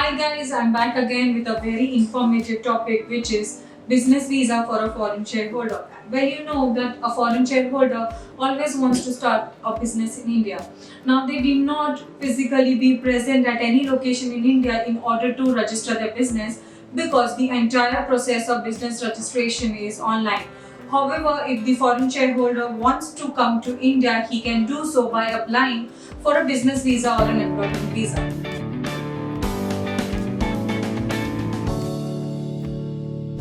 Hi guys, I'm back again with a very informative topic, which is business visa for a foreign shareholder. Well, you know that a foreign shareholder always wants to start a business in India. Now, they did not physically be present at any location in India in order to register their business because the entire process of business registration is online. However, if the foreign shareholder wants to come to India, he can do so by applying for a business visa or an employment visa.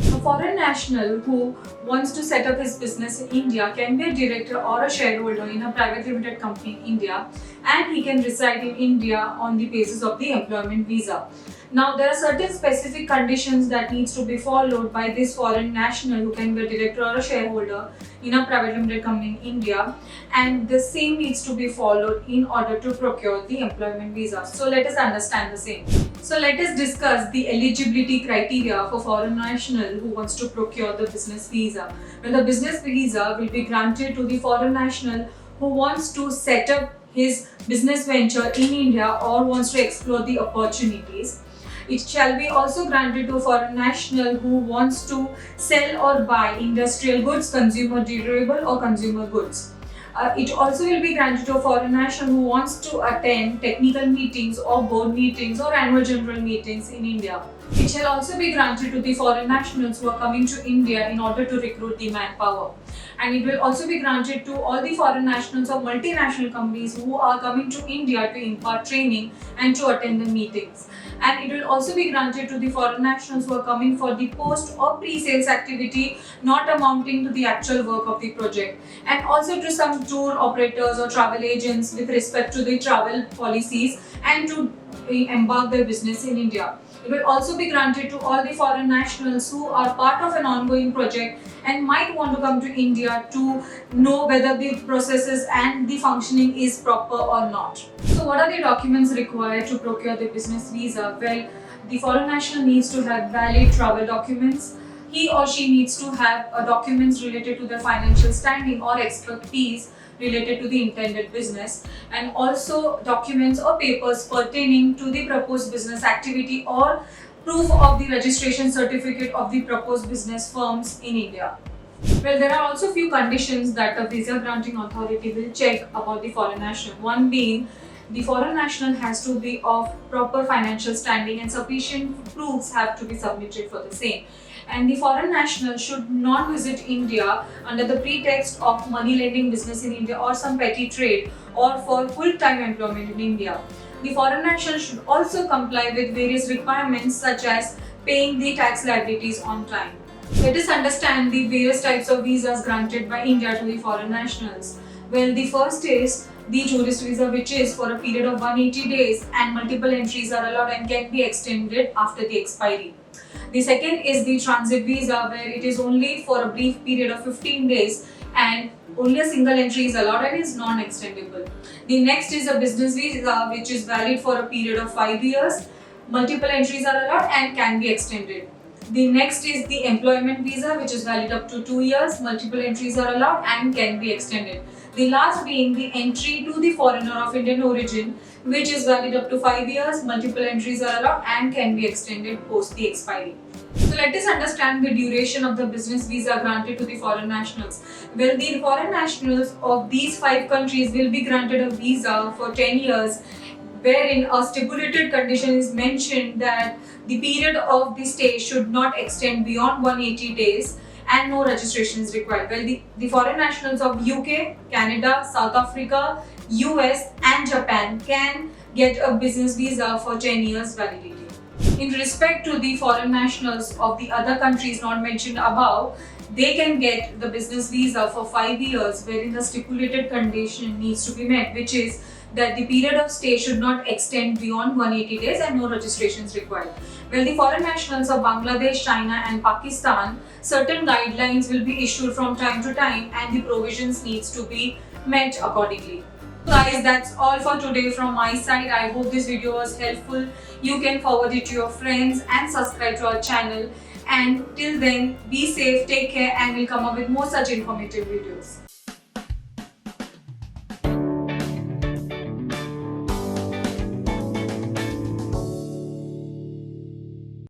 A foreign national who wants to set up his business in India can be a director or a shareholder in a private limited company in India, and he can reside in India on the basis of the employment visa. Now, there are certain specific conditions that needs to be followed by this foreign national who can be a director or a shareholder in a private limited company in India, and the same needs to be followed in order to procure the employment visa. So let us understand the same. So let us discuss the eligibility criteria for foreign national who wants to procure the business visa. Well, the business visa will be granted to the foreign national who wants to set up his business venture in India or wants to explore the opportunities. It shall be also granted to a foreign national who wants to sell or buy industrial goods, consumer durable or consumer goods. It also will be granted to a foreign national who wants to attend technical meetings or board meetings or annual general meetings in India. It shall also be granted to the foreign nationals who are coming to India in order to recruit the manpower. And it will also be granted to all the foreign nationals of multinational companies who are coming to India to impart training and to attend the meetings. And it will also be granted to the foreign nationals who are coming for the post or pre-sales activity not amounting to the actual work of the project, and also to some tour operators or travel agents with respect to the travel policies and to embark their business in India. It will also be granted to all the foreign nationals who are part of an ongoing project and might want to come to India to know whether the processes and the functioning is proper or not. So what are the documents required to procure the business visa? Well, the foreign national needs to have valid travel documents. He or she needs to have documents related to their financial standing or expertise related to the intended business, and also documents or papers pertaining to the proposed business activity or proof of the registration certificate of the proposed business firms in India. Well, there are also few conditions that the visa granting authority will check about the foreign national. One being, the foreign national has to be of proper financial standing and sufficient proofs have to be submitted for the same. And the foreign national should not visit India under the pretext of money lending business in India or some petty trade or for full-time employment in India. The foreign national should also comply with various requirements such as paying the tax liabilities on time. Let us understand the various types of visas granted by India to the foreign nationals. Well, the first is the tourist visa, which is for a period of 180 days and multiple entries are allowed and can be extended after the expiry. The second is the transit visa, where it is only for a brief period of 15 days and only a single entry is allowed and is non-extendable. The next is a business visa, which is valid for a period of 5 years. Multiple entries are allowed and can be extended. The next is the employment visa, which is valid up to 2 years. Multiple entries are allowed and can be extended. The last being the entry to the foreigner of Indian origin, which is valid up to 5 years. Multiple entries are allowed and can be extended post the expiry. So let us understand the duration of the business visa granted to the foreign nationals. Well, the foreign nationals of these 5 countries will be granted a visa for 10 years, wherein a stipulated condition is mentioned that the period of the stay should not extend beyond 180 days and no registration is required. Well, the foreign nationals of UK, Canada, South Africa, US and Japan can get a business visa for 10 years validity. In respect to the foreign nationals of the other countries not mentioned above, they can get the business visa for 5 years, wherein the stipulated condition needs to be met, which is that the period of stay should not extend beyond 180 days and no registration is required. Well, the foreign nationals of Bangladesh, China and Pakistan, certain guidelines will be issued from time to time and the provisions needs to be met accordingly. Guys, that's all for today from my side. I hope this video was helpful. You can forward it to your friends and subscribe to our channel. And till then, be safe, take care, and we'll come up with more such informative videos.